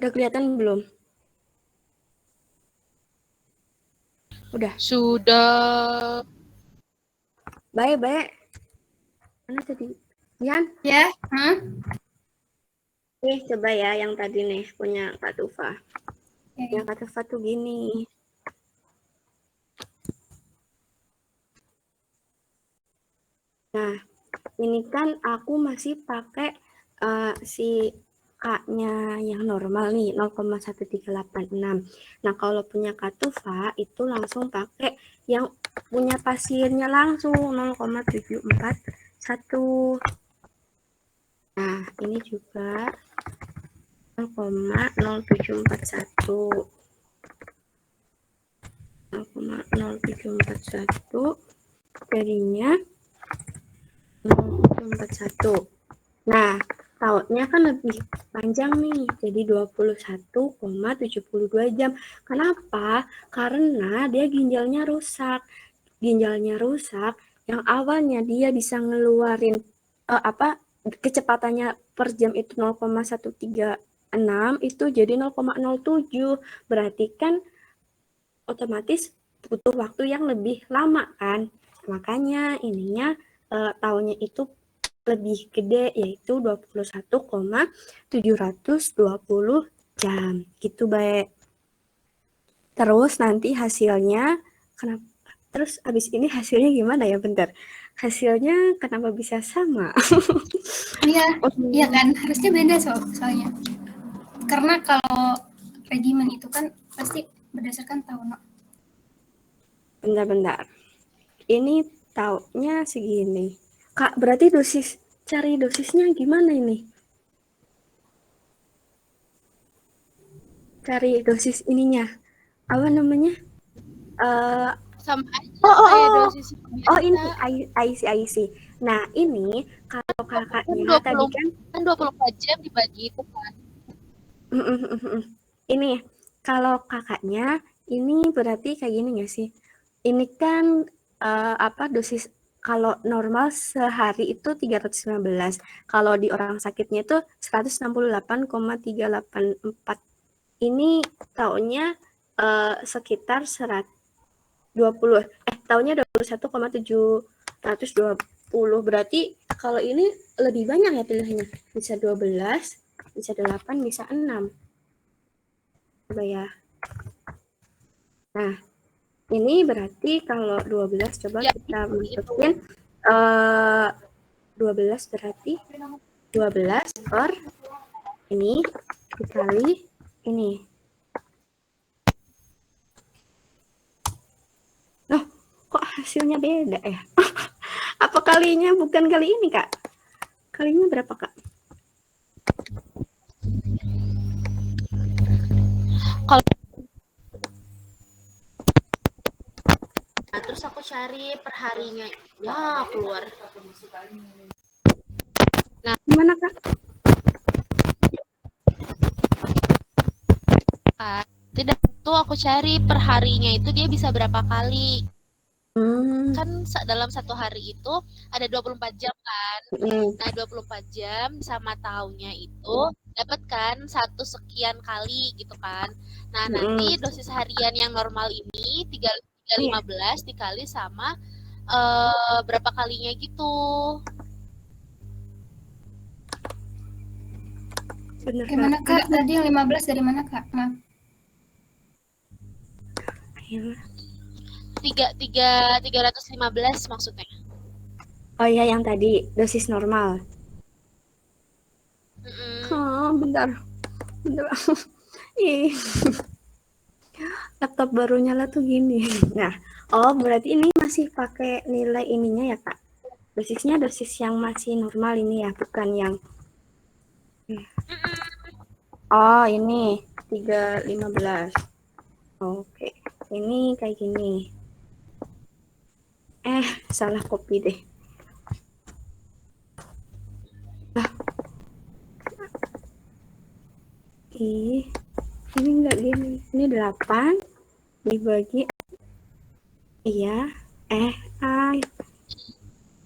Udah kelihatan belum? Udah. Sudah. Baik. Mana tadi? Yan? Ya. Nih, coba ya yang tadi nih punya Kak Tufa. Okay. Yang Kak Tufa tuh gini. Nah, ini kan aku masih pakai si K-nya yang normal nih, 0,1386. Nah, kalau punya Kak Tufa itu langsung pakai yang punya pasiennya langsung 0,741. Nah, ini juga 0,0741. 0,0741 jadinya 0,41. Nah, tautnya kan lebih panjang nih, jadi 21,72 jam. Kenapa? Karena dia ginjalnya rusak. Ginjalnya rusak, yang awalnya dia bisa ngeluarin kecepatannya per jam itu 0,136 itu jadi 0,07. Berarti kan otomatis butuh waktu yang lebih lama kan. Makanya ininya tahunnya itu lebih gede, yaitu 21,720 jam. Gitu, baik. Terus nanti hasilnya, kenapa? Terus abis ini hasilnya gimana ya? Bentar. Hasilnya kenapa bisa sama? Iya kan, harusnya beda soalnya. Karena kalau regimen itu kan pasti berdasarkan tahun. Bentar. Ini taunya segini. Kak, berarti cari dosisnya gimana ini? Cari dosis ininya. Apa namanya? Sama aja dosis biasa. Oh ini I see. Nah ini kalau kakaknya kan 20, tadi kan 24 jam dibagi itu kan. Ini kalau kakaknya ini berarti kayak gini nggak sih? Ini kan dosis kalau normal sehari itu 315. Kalau di orang sakitnya itu 168,384. Ini tahunnya sekitar 120. Tahunnya 21,720. Berarti kalau ini lebih banyak ya pilihannya. Bisa 12, bisa 8, bisa 6. Coba ya. Nah, ini berarti kalau 12 coba ya, kita masukin 12 berarti 12 per ini dikali ini. Loh, kok hasilnya beda ya? Apa kalinya bukan kali ini, Kak? Kalinya berapa, Kak? Kalau terus aku cari perharinya, ya keluar. Nah, gimana, Kak? Tidak, tuh aku cari perharinya itu dia bisa berapa kali. Kan dalam satu hari itu ada 24 jam kan. Nah, 24 jam sama tahunnya itu dapat kan 1 sekian kali gitu kan. Nah, nanti dosis harian yang normal ini 315 dikali sama berapa kalinya gitu. Bener, gimana Kak? Tadi yang 15 dari mana Kak? Maaf. 315 maksudnya. Oh iya, yang tadi dosis normal. Oh, bentar. Ih. Laptop baru nyala tuh gini. Nah, berarti ini masih pakai nilai ininya ya, Kak? Dosisnya dosis yang masih normal ini ya, bukan yang ini 315. Oke. Ini kayak gini. Salah copy deh. Ini enggak gini. Ini 8 dibagi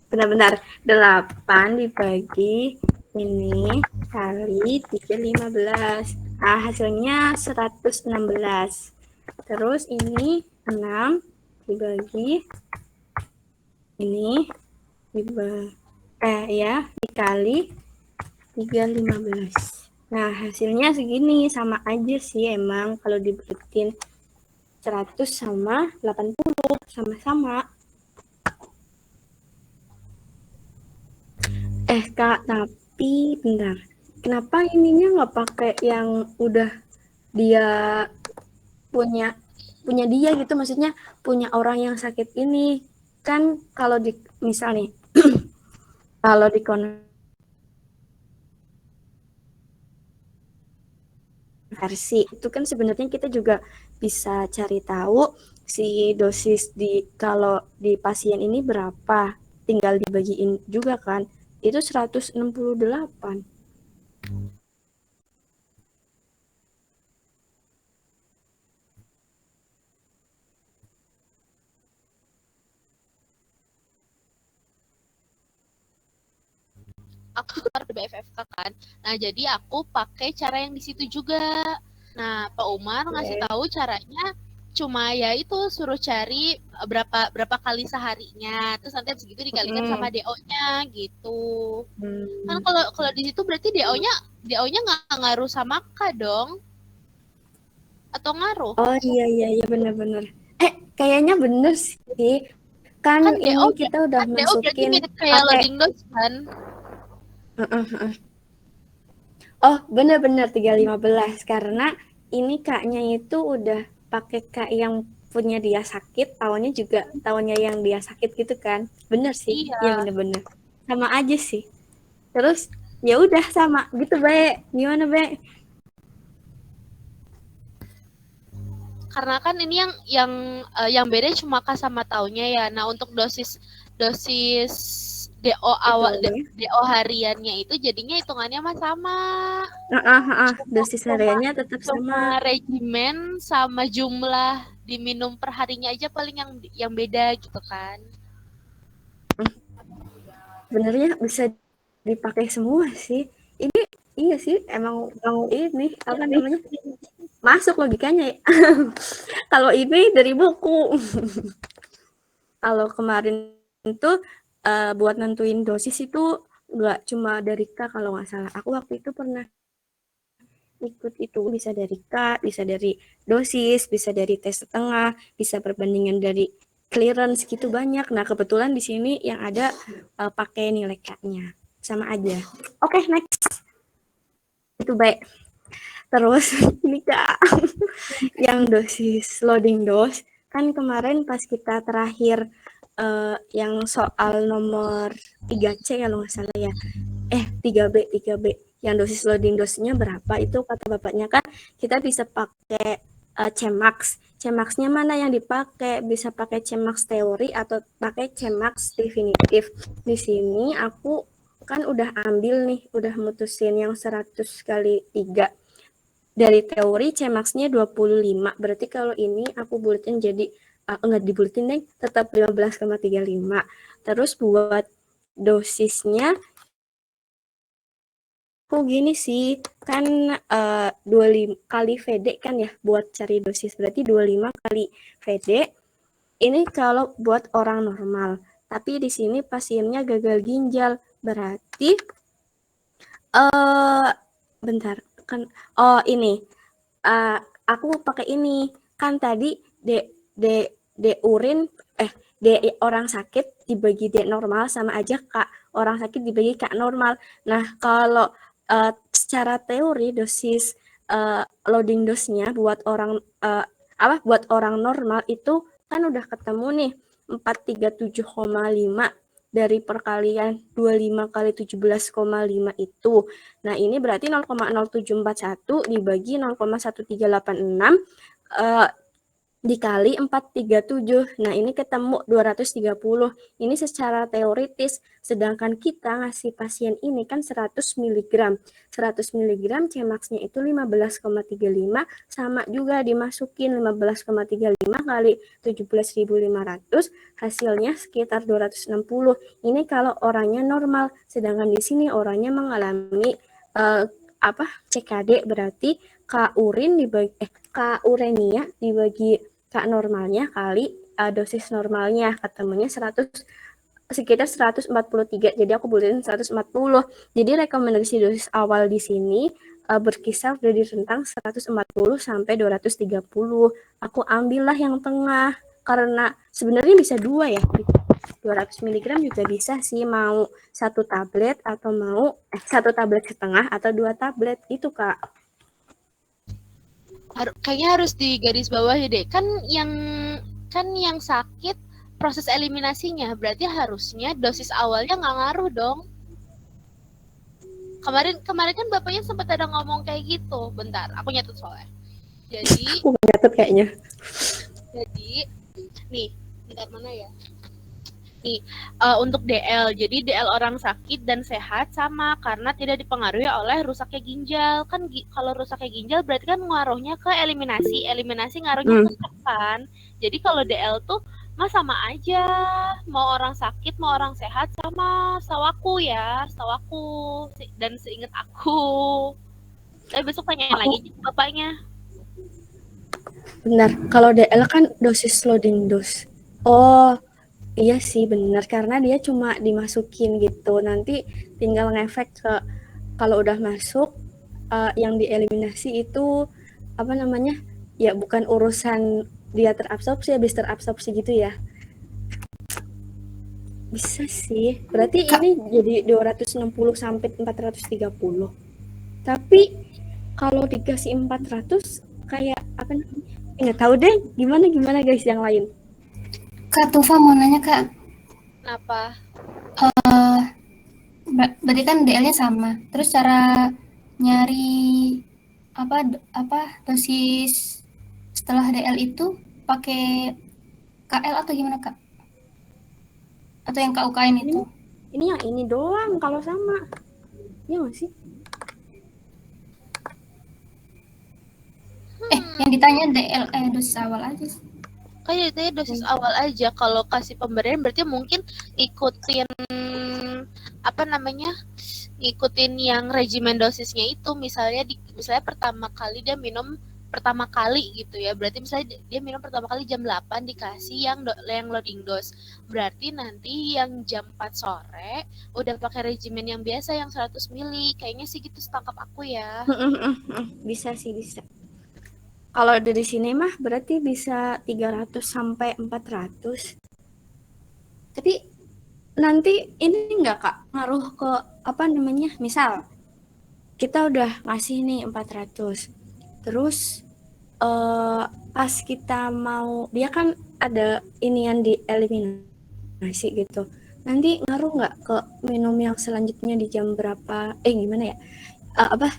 benar-benar 8 dibagi ini kali 315. Nah, hasilnya 116. Terus ini 6 dibagi ini dikali 315. Nah, hasilnya segini, sama aja sih emang kalau dibuletin 100 sama 80, sama-sama. Kak, tapi bentar. Kenapa ininya nggak pakai yang udah dia punya dia gitu, maksudnya punya orang yang sakit ini. Kan kalau di misal nih, kalau di konversi itu kan sebenarnya kita juga bisa cari tahu si dosis kalau di pasien ini berapa, tinggal dibagiin juga kan. Itu 168. Aku keluar dari BFFK kan. Nah, jadi aku pakai cara yang di situ juga. Nah, Pak Umar ngasih tahu caranya cuma ya itu suruh cari berapa kali seharinya. Terus nanti segitu dikalikan sama DO-nya gitu. Kan kalau di situ berarti DO-nya nggak ngaruh sama K dong. Atau ngaruh? Oh iya benar-benar. Kayaknya bener sih. Kan ini DO, kita udah kan DO berarti masukin mirip kayak loading dose kan? Oh, benar-benar 315 karena ini kaknya itu udah pakai kak yang punya dia sakit, tahunya juga tahunya yang dia sakit gitu kan. Bener sih. Iya. Ya bener-bener. Sama aja sih. Terus ya udah sama gitu, Be. Gimana, Be? Karena kan ini yang beda cuma K sama taunya ya. Nah, untuk dosis DO awal DO hariannya itu jadinya hitungannya mah sama. Dosis hariannya tetap sama. Regimen sama jumlah diminum per harinya aja paling yang beda gitu kan. Sebenarnya bisa dipakai semua sih. Ini iya sih emang mau ini apa namanya? Masuk logikanya ya. Kalau ini dari buku. Kalau kemarin itu buat nentuin dosis itu nggak cuma dari K kalau nggak salah. Aku waktu itu pernah ikut itu, bisa dari K, bisa dari dosis, bisa dari tes setengah, bisa perbandingan dari clearance gitu banyak. Nah, kebetulan di sini yang ada pakai nilai K-nya. Sama aja. Oke, next. Itu baik. Terus ini Kak, yang dosis loading dose kan kemarin pas kita terakhir yang soal nomor 3C kalau nggak salah ya. 3B yang dosis loading dosisnya berapa itu kata bapaknya kan kita bisa pakai CMAX. CMAX-nya mana yang dipakai? Bisa pakai CMAX teori atau pakai CMAX definitif. Di sini aku kan udah ambil nih, udah mutusin yang 100 kali 3. Dari teori CMAX-nya 25. Berarti kalau ini aku buletin jadi enggak dibuletin deh, tetap 15,35. Terus buat dosisnya aku gini sih, kan 25 kali VD kan ya buat cari dosis. Berarti 25 kali VD. Ini kalau buat orang normal. Tapi di sini pasiennya gagal ginjal. Berarti bentar kan ini aku pakai ini kan tadi D urin D orang sakit dibagi D normal sama aja Kak orang sakit dibagi Kak normal. Nah kalau secara teori dosis loading dose-nya buat orang buat orang normal itu kan udah ketemu nih 437,5 dari perkalian 25 kali 17,5 itu. Nah, ini berarti 0,0741 dibagi 0,1386 dikali 437. Nah, ini ketemu 230. Ini secara teoritis, sedangkan kita ngasih pasien ini kan 100 mg. 100 mg CMAX-nya itu 15,35 sama juga dimasukin 15,35 kali 17.500 hasilnya sekitar 260. Ini kalau orangnya normal, sedangkan di sini orangnya mengalami CKD berarti K urin dibagi K uremia dibagi K normalnya kali dosis normalnya, ketemunya sekitar 143. Jadi aku buletin 140. Jadi rekomendasi dosis awal di sini berkisar dari rentang 140 sampai 230. Aku ambillah yang tengah karena sebenarnya bisa 2 ya. 200 mg juga bisa sih, mau 1 tablet atau mau 1 tablet setengah atau 2 tablet gitu, Kak. Kayaknya harus digarisbawahi deh. Kan yang sakit proses eliminasinya, berarti harusnya dosis awalnya nggak ngaruh dong. Kemarin kan bapaknya sempat ada ngomong kayak gitu. Bentar, aku nyatet soalnya. Jadi aku nyatet kayaknya. Jadi nih, bentar mana ya? Nih, untuk DL. Jadi DL orang sakit dan sehat sama karena tidak dipengaruhi oleh rusaknya ginjal. Kan kalau rusaknya ginjal berarti kan ngaruhnya ke eliminasi. Eliminasi ngaruhnya ke kan. Jadi kalau DL tuh sama aja, mau orang sakit mau orang sehat sama, setahu aku dan seingat aku. Tapi besok tanya lagi bapaknya. Benar, kalau DL kan dosis loading dose. Oh iya sih benar, karena dia cuma dimasukin gitu, nanti tinggal ngefek ke kalau udah masuk yang dieliminasi itu ya bukan urusan dia terabsorpsi habis terabsorpsi gitu ya. Bisa sih. Berarti ini jadi 260 sampai 430. Tapi kalau dikasih 400 kayak nggak tahu deh gimana guys yang lain. Kak Tufa mau nanya, Kak. Kenapa? Berarti kan DL-nya sama. Terus cara nyari dosis setelah DL itu pakai KL atau gimana, Kak? Atau yang KUKN itu? Ini yang ini doang kalau sama. Iya nggak sih? Yang ditanya DL dosis awal aja sih. Kayak ditanya dosis awal aja. Kalau kasih pemberian berarti mungkin ikutin ngikutin yang regimen dosisnya itu. Misalnya pertama kali dia minum pertama kali gitu ya, berarti misalnya dia minum pertama kali jam 8 dikasih yang loading dose, berarti nanti yang jam 4 sore udah pakai regimen yang biasa yang 100 mili, kayaknya sih gitu setangkap aku ya. Bisa sih, bisa. Kalau dari sini mah berarti bisa 300 sampai 400. Tapi nanti ini enggak Kak ngaruh ke misal kita udah ngasih nih 400, terus pas kita mau, dia kan ada ini yang dieliminasi gitu, nanti ngaruh nggak ke minum yang selanjutnya di jam berapa,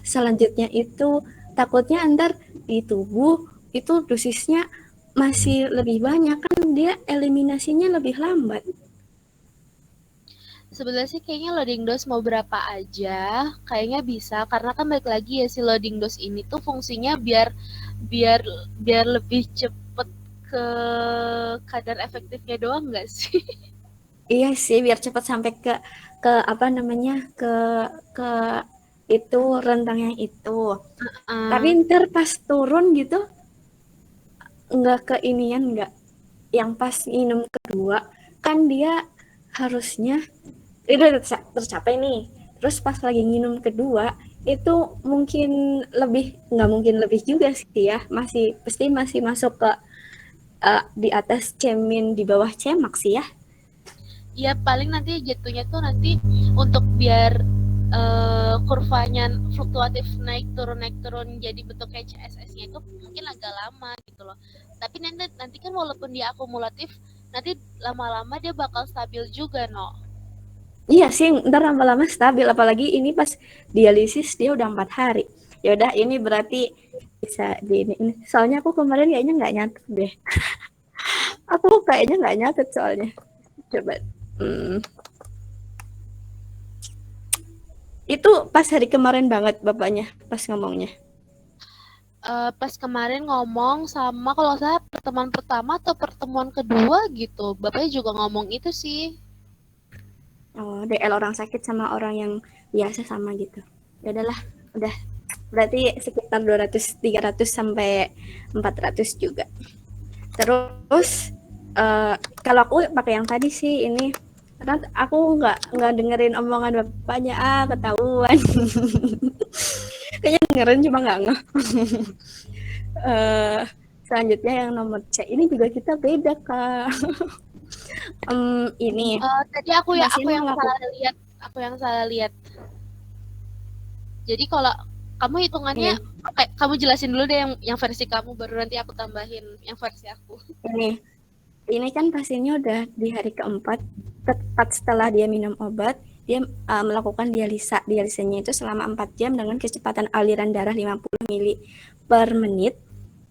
selanjutnya itu takutnya ntar di tubuh itu dosisnya masih lebih banyak, kan dia eliminasinya lebih lambat. Sebenarnya sih kayaknya loading dose mau berapa aja kayaknya bisa, karena kan balik lagi ya si loading dose ini tuh fungsinya biar lebih cepet ke kadar efektifnya doang nggak sih? Iya sih, biar cepet sampai ke itu rentang yang itu. Tapi ntar pas turun gitu nggak ke inian, nggak yang pas minum kedua kan dia harusnya udah tercapai nih, terus pas lagi minum kedua itu nggak mungkin lebih juga sih ya, pasti masih masuk ke di atas cemin di bawah cemak sih ya. Ya paling nanti jatuhnya tuh nanti untuk biar kurvanya fluktuatif naik turun jadi bentuk kayak CSS-nya itu mungkin agak lama gitu loh. Tapi nanti kan walaupun dia akumulatif, nanti lama-lama dia bakal stabil juga, no. Iya sih, ntar lama-lama stabil, apalagi ini pas dialisis dia udah 4 hari. Ya udah, ini berarti bisa ini. Soalnya aku kemarin kayaknya nggak nyatet deh. Aku kayaknya nggak nyatet soalnya. Coba. Itu pas hari kemarin banget bapaknya pas ngomongnya. Pas kemarin ngomong sama kalau saya pertemuan pertama atau pertemuan kedua gitu, bapaknya juga ngomong itu sih. Oh, DL orang sakit sama orang yang biasa sama gitu. Ya udahlah, udah Berarti sekitar 200, 300 sampai 400 juga. Terus kalau aku pakai yang tadi sih ini, karena aku nggak dengerin omongan bapaknya, ketahuan. Kayaknya dengerin cuma nggak ngeh. Selanjutnya yang nomor C ini juga kita beda, Kak. Ini tadi aku yang salah lihat. Jadi kalau kamu hitungannya kamu jelasin dulu deh yang versi kamu, baru nanti aku tambahin yang versi aku. Ini kan pasiennya udah di hari keempat, tepat setelah dia minum obat, dia melakukan dialisa. Dialisanya itu selama 4 jam dengan kecepatan aliran darah 50 mili per menit,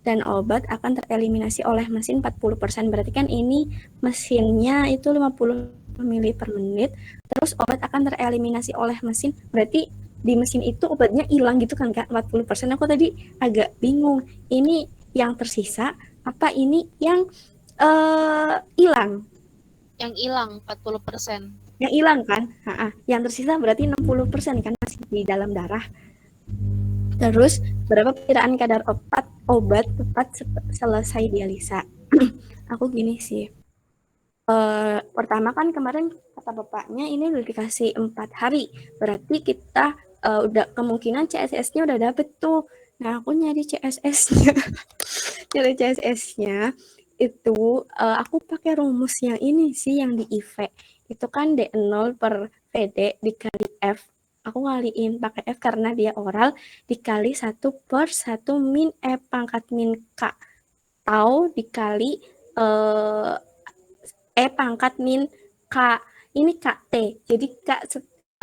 dan obat akan tereliminasi oleh mesin 40%. Berarti kan ini mesinnya itu 50 mili per menit, terus obat akan tereliminasi oleh mesin, berarti di mesin itu obatnya hilang gitu kan, Kak, 40%. Aku tadi agak bingung, ini yang tersisa apa ini yang hilang? Yang hilang 40%. Yang hilang kan? Yang tersisa berarti 60% kan, masih di dalam darah. Terus berapa perkiraan kadar obat tepat selesai dialisa? Aku gini sih. Pertama kan kemarin kata bapaknya ini udah dikasih 4 hari. Berarti kita udah kemungkinan CSS-nya udah dapet tuh. Nah, aku nyari CSS-nya. Nyari CSS-nya itu aku pakai rumus yang ini sih, yang di IV. Itu kan D0 per PD dikali F. Aku ngaliin pakai F karena dia oral, dikali 1 per 1 min E pangkat min K. Atau dikali E pangkat min K. Ini KT. Jadi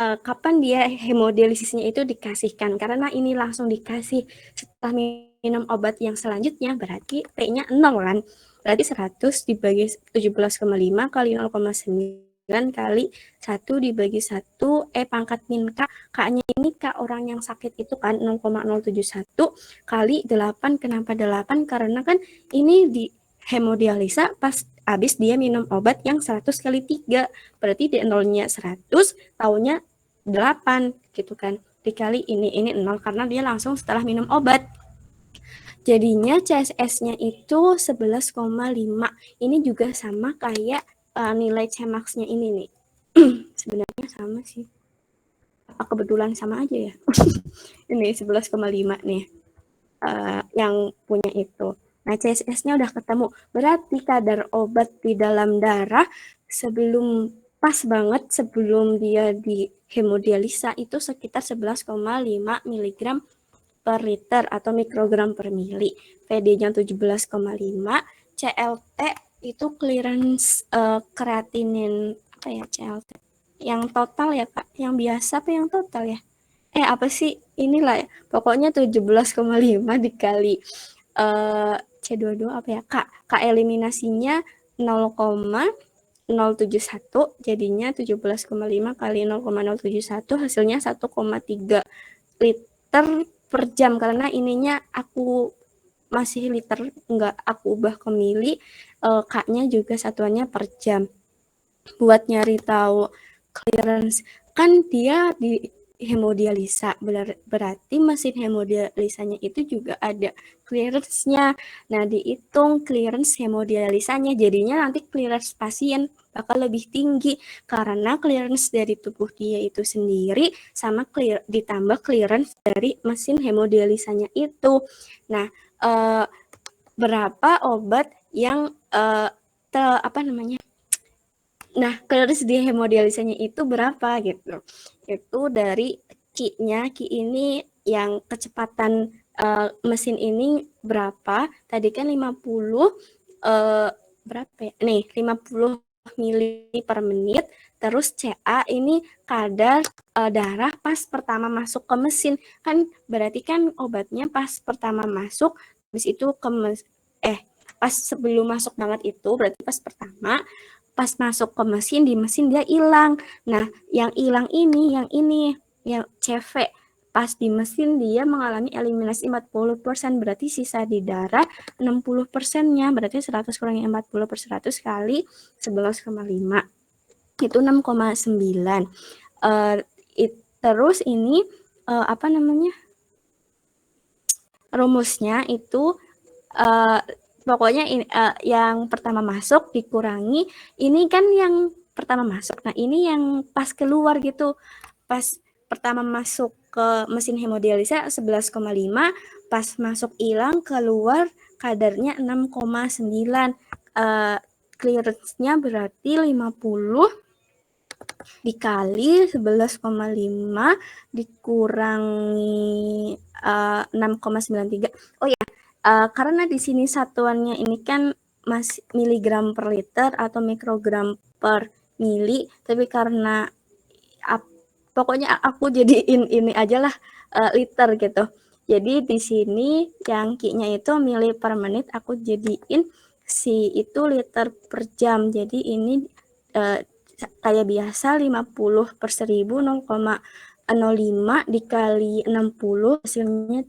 kapan dia hemodialisisnya itu dikasihkan. Karena ini langsung dikasih setelah minum obat yang selanjutnya, berarti T-nya 0 kan. Berarti 100 dibagi 17,5 kali 0,9 kali 1 dibagi 1 E pangkat min K. K-nya ini K orang yang sakit itu kan 0,071 kali 8. Kenapa 8? Karena kan ini di hemodialisa pas habis dia minum obat yang 100 kali 3. Berarti D0-nya 100, taunya 8 gitu kan. Dikali ini 0 karena dia langsung setelah minum obat. Jadinya CSS-nya itu 11,5. Ini juga sama kayak nilai Cmax-nya ini nih. Sebenarnya sama sih. Apa kebetulan sama aja ya? Ini 11,5 nih. Yang punya itu. Nah, CSS-nya udah ketemu. Berarti kadar obat di dalam darah pas banget sebelum dia di hemodialisa itu sekitar 11,5 mg per liter atau mikrogram per mili. PD-nya 17,5. CLT itu clearance kreatinin apa ya CLT? Yang total ya, Kak? Yang biasa apa yang total ya? Apa sih? Inilah ya. Pokoknya 17,5 dikali C22 apa ya? K eliminasinya 0,071, jadinya 17,5 kali 0,071 hasilnya 1,3 liter per jam. Karena ininya aku masih liter, enggak aku ubah ke mili, K-nya juga satuannya per jam. Buat nyari tahu clearance, kan dia di hemodialisa, berarti mesin hemodialisanya itu juga ada clearance-nya. Nah, dihitung clearance hemodialisanya, jadinya nanti clearance pasien bakal lebih tinggi karena clearance dari tubuh dia itu sendiri sama ditambah clearance dari mesin hemodialisanya itu. Nah, berapa obat yang Nah, clearance di hemodialisanya itu berapa gitu. Itu dari Ki-nya. Ki ini yang kecepatan mesin ini berapa? Tadi kan 50 berapa ya? Nih, 50 mili per menit. Terus CA ini kadar darah pas pertama masuk ke mesin. Kan berarti kan obatnya pas pertama masuk, habis itu pas sebelum masuk banget itu berarti pas pertama, pas masuk ke mesin, di mesin dia hilang. Nah, yang hilang ini, yang CV, pas di mesin dia mengalami eliminasi 40%, berarti sisa di darah 60%-nya, berarti 100 kurangi 40 per 100 kali 11,5. Itu 6,9. Terus ini rumusnya itu pokoknya yang pertama masuk dikurangi, ini kan yang pertama masuk, nah ini yang pas keluar gitu, pas pertama masuk ke mesin hemodialisa 11,5, pas masuk hilang keluar kadarnya 6,9, clearance-nya berarti 50 dikali 11,5 dikurangi 6,93. Oh ya, karena di sini satuannya ini kan masih miligram per liter atau mikrogram per mili, tapi karena pokoknya aku jadiin ini aja lah liter gitu. Jadi di sini yang Q-nya itu mili per menit, aku jadiin si itu liter per jam. Jadi ini kayak biasa 50 per 1000 0,05 dikali 60 hasilnya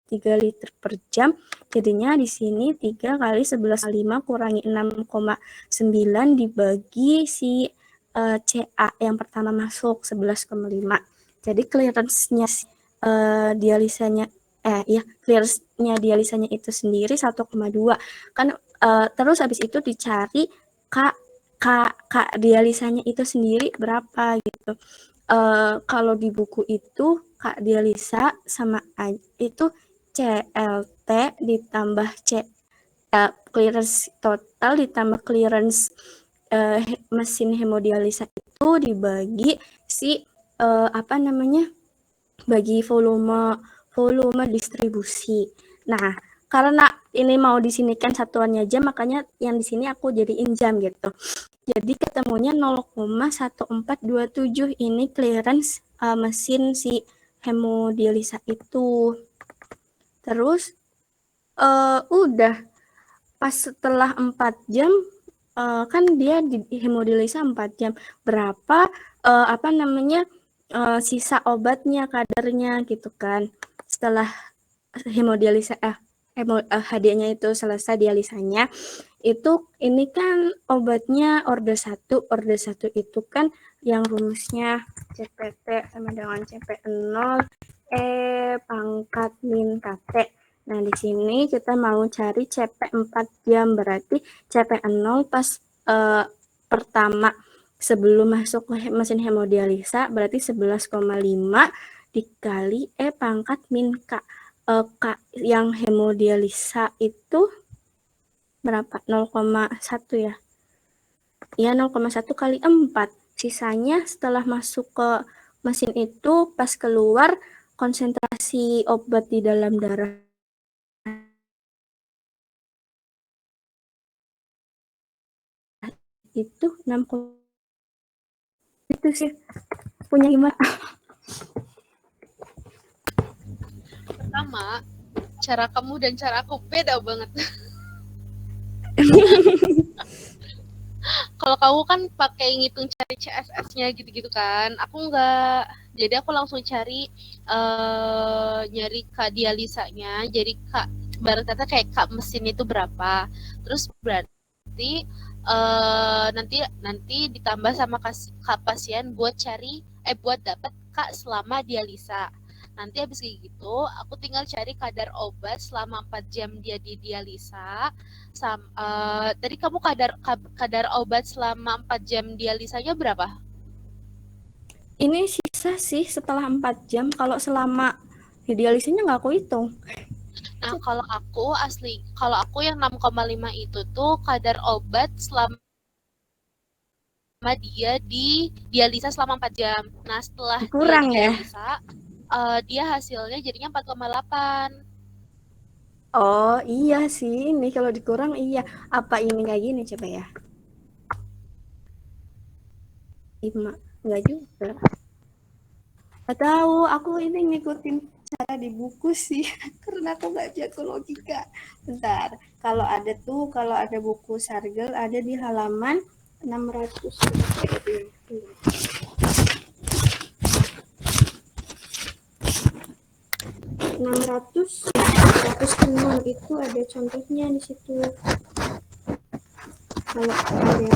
3 liter per jam. Jadinya di sini 3 kali 11,5 kurangi 6,9 dibagi si CA yang pertama masuk 11,5. Jadi clearance-nya dialisanya clearance-nya dialisanya itu sendiri 1,2. Kan terus habis itu dicari K dialisanya itu sendiri berapa gitu. Kalau di buku itu K dialisa sama itu CLT ditambah clearance total ditambah clearance mesin hemodialisa itu dibagi si bagi volume distribusi. Nah, karena ini mau disinikan satuannya jam, makanya yang di sini aku jadiin jam gitu. Jadi ketemunya 0,1427 ini clearance mesin si hemodialisa itu. Terus udah pas setelah 4 jam kan dia di hemodialisa 4 jam, berapa sisa obatnya, kadarnya gitu kan. Setelah hemodialisa HD-nya itu selesai dialisanya, itu ini kan obatnya orde 1 itu kan yang rumusnya CPT sama dengan CP0 pangkat min KT. Nah, di sini kita mau cari CP 4 jam, berarti CP0 pas pertama sebelum masuk ke mesin hemodialisa berarti 11,5 dikali pangkat min K. K yang hemodialisa itu berapa? 0,1 ya? Ya, 0,1 kali 4. Sisanya setelah masuk ke mesin itu pas keluar konsentrasi obat di dalam darah itu 6, itu sih punya gimana? Pertama, cara kamu dan cara aku beda banget. Kalau kamu kan pakai ngitung cari CSS-nya gitu-gitu kan, aku enggak. Jadi aku langsung cari nyari K dialisanya. Jadi K ibarat kata kayak K mesin itu berapa. Terus berarti nanti ditambah sama K pasien buat buat dapat K selama dialisa. Nanti habis kayak gitu, aku tinggal cari kadar obat selama 4 jam dia di dialisa. Tadi kamu kadar obat selama 4 jam dialisanya berapa? Ini sisa sih setelah 4 jam. Kalau selama dialisanya nggak aku hitung. Nah, kalau aku yang 6,5 itu tuh kadar obat selama dia di dialisa selama 4 jam. Nah, setelah kurang dia di dialisa, dia hasilnya jadinya 4,8. Oh iya sih, ini kalau dikurang iya. Apa ini kayak gini coba ya? 5, enggak juga. Nggak tahu, aku ini ngikutin cara di buku sih, karena aku nggak jago logika. Bentar, kalau ada buku Sargel ada di halaman 600. 106 itu ada contohnya di situ. Kalau ada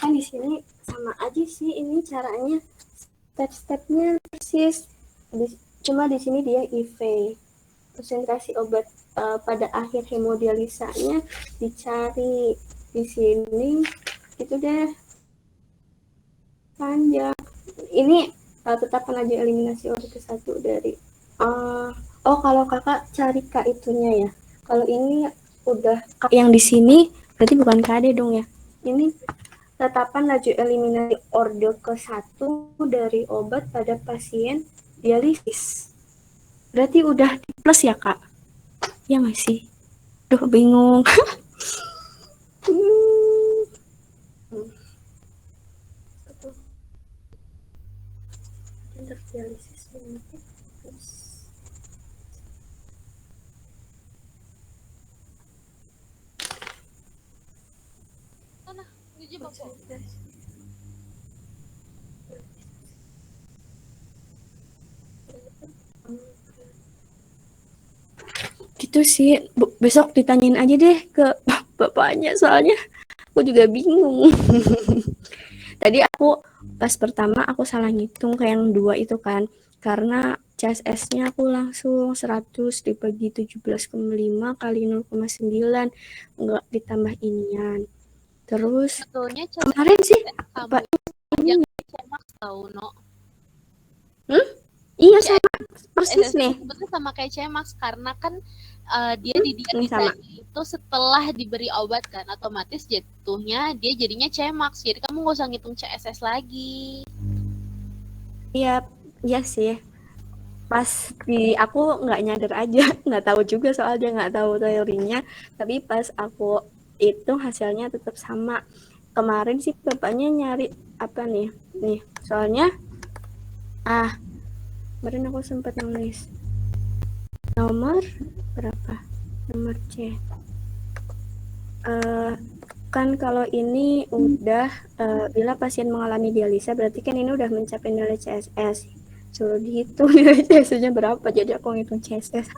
kan di sini sama aja sih, ini caranya step-stepnya persis. Cuma di sini dia IV. Konsentrasi obat pada akhir hemodialisanya dicari di sini itu deh panjang. Ini tetapkan aja eliminasi obat ke-1 dari kalau kakak cari K itunya ya. Kalau ini udah yang di sini berarti bukan KD dong ya. Ini tetapkan laju eliminasi orde ke-1 dari obat pada pasien dialisis. Berarti udah di plus ya kak? Ya masih. Duh bingung. Dialisis gitu sih. Besok ditanyain aja deh ke bapaknya soalnya aku juga bingung. Tadi aku pas pertama aku salah ngitung ke yang 2 itu kan, karena CSS-nya aku langsung 100 dibagi 17,5 kali 0,9 enggak ditambah inian. Terus sebetulnya kemarin sih Pak ini CMAX tahu no. Iya sama persis nih. Sebetulnya sama kayak CMAX karena kan dia didialisa itu setelah diberi obat kan, otomatis jatuhnya dia jadinya CMAX. Jadi kamu nggak usah ngitung CSS lagi. Iya, iya sih. Pas di aku nggak nyadar aja, nggak tahu juga soalnya nggak tahu teorinya. Tapi pas aku hitung hasilnya tetap sama. Kemarin sih bapaknya nyari apa nih? Nih, soalnya kemarin aku sempat nulis nomor berapa? Nomor C. Kan kalau ini udah bila pasien mengalami dialisa berarti kan ini udah mencapai nilai CSS. Suruh dihitung nilai CSS-nya berapa, jadi aku ngitung CSS.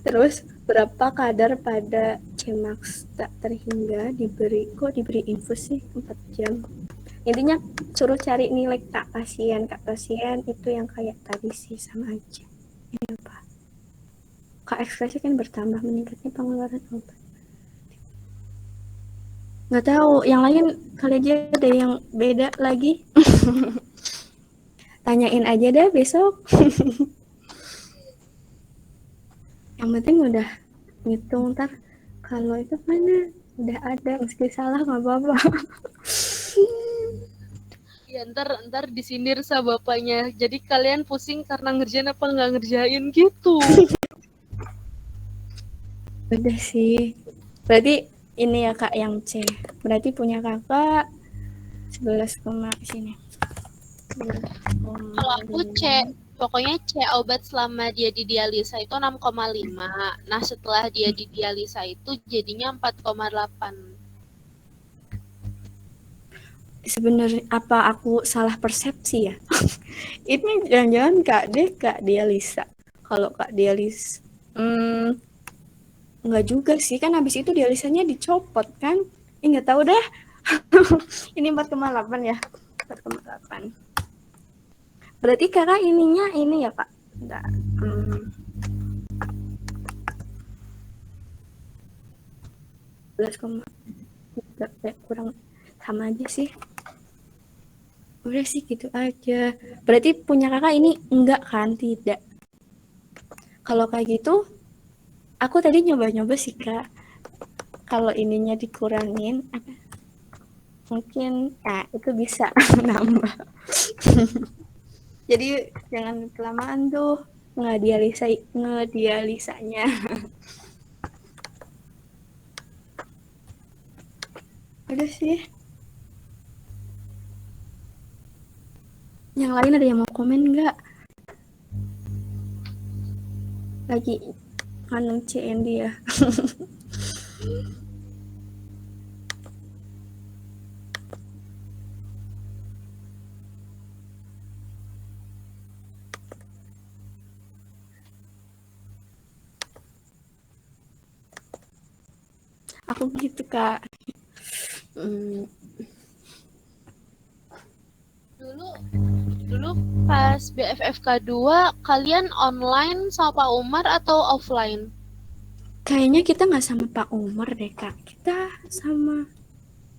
Terus berapa kadar pada CMAX tak terhingga diberi infus sih 4 jam. Intinya suruh cari nilai kak pasien itu yang kayak tadi sih sama aja. Ini apa? Kak ekspresi kan bertambah meningkatnya pengeluaran obat. Nggak tahu, yang lain kali aja ada yang beda lagi. Tanyain aja deh besok. Yang penting udah ngitung, ntar kalau itu mana udah ada, meski salah nggak apa-apa. Ya ntar disindir sama bapaknya. Jadi kalian pusing karena ngerjain apa nggak ngerjain gitu. Udah sih. Berarti ini ya kak yang C. Berarti punya kakak 11, sini. Kalau aku C, pokoknya C obat selama dia didialisa itu 6,5. Nah setelah dia didialisa itu jadinya 4,8. Sebenarnya apa aku salah persepsi ya? Ini jangan-jangan Kak dialisa. Kalau Kak dialis enggak juga sih, kan habis itu dialisanya dicopot kan? Enggak tahu deh. Ini 4,8 ya. 4,8. Berarti kakak ininya ini ya Kak? Enggak. 11,3 kurang sama aja sih. Udah sih gitu aja. Berarti punya kakak ini enggak kan? Tidak. Kalau kayak gitu, aku tadi nyoba-nyoba sih kak. Kalau ininya dikurangin, mungkin itu bisa nambah. Jadi jangan kelamaan tuh ngedialisanya. Udah sih. Yang lain ada yang mau komen nggak? Lagi nganeng CND ya. Aku gitu kak. Dulu Dulu pas BFFK 2, kalian online sama Pak Umar atau offline? Kayaknya kita nggak sama Pak Umar deh, Kak. Kita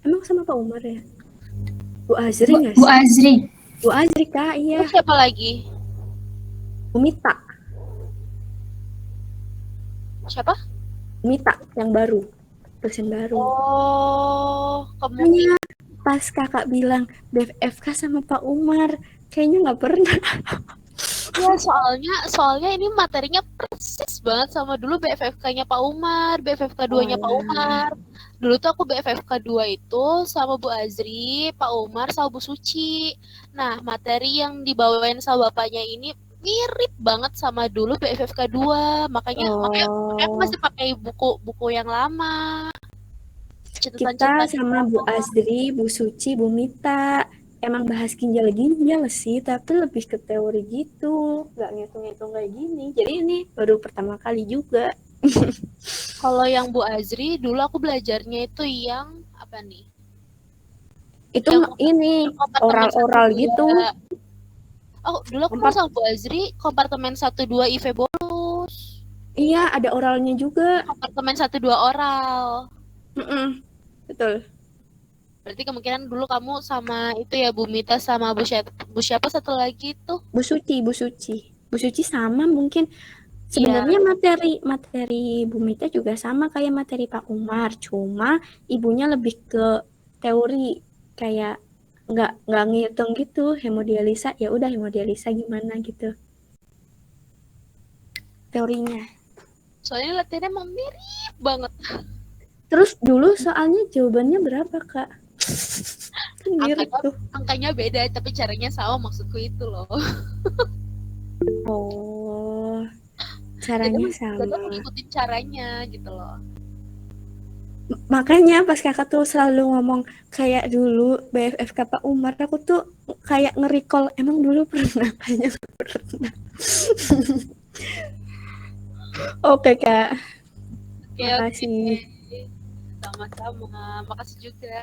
emang sama Pak Umar ya? Bu Azri nggak Bu sih? Azri. Bu Azri, Kak, iya. Terus siapa lagi? Bu Mita. Siapa? Bu Mita, yang baru. Dosen baru. Oh, Makanya pas kakak bilang BFFK sama Pak Umar, kayaknya nggak pernah. Ya, soalnya ini materinya persis banget sama dulu BFFK-nya Pak Umar, BFFK 2-nya Pak Umar. Dulu tuh aku BFFK 2 itu sama Bu Azri, Pak Umar, sama Bu Suci. Nah, materi yang dibawain sama bapaknya ini mirip banget sama dulu BFFK 2. Makanya aku masih pakai buku yang lama. Kita sama Bu Azri, Bu Suci, Bu Mita emang bahas ginjal sih, tapi lebih ke teori gitu, nggak ngitung-ngitung kayak gini. Jadi ini baru pertama kali juga. Kalau yang Bu Azri, dulu aku belajarnya itu yang apa nih? Itu yang ini oral-oral gitu. Oh, dulu aku sama Bu Azri kompartemen 1-2 IV bonus. Iya, ada oralnya juga. Kompartemen 1-2 oral. Betul. Berarti kemungkinan dulu kamu sama itu ya Bu Mita sama Bu siapa satu lagi tuh? Bu Suci. Bu Suci sama mungkin. Sebenarnya materi Bu Mita juga sama kayak materi Pak Umar, cuma ibunya lebih ke teori, kayak nggak ngitung gitu. Hemodialisa ya udah, hemodialisa gimana gitu teorinya. Soalnya latihannya emang mirip banget. Terus dulu soalnya jawabannya berapa, Kak? Kan mirip tuh. Angkanya beda tapi caranya sama, maksudku itu loh. Oh, caranya sama. Jadi aku ngikutin caranya gitu loh. Makanya pas kakak tuh selalu ngomong kayak dulu BFFK Pak Umar, aku tuh kayak nge-recall emang dulu pernah, kayaknya pernah. Oke, Kak. Makasih. Sama-sama. Makasih juga.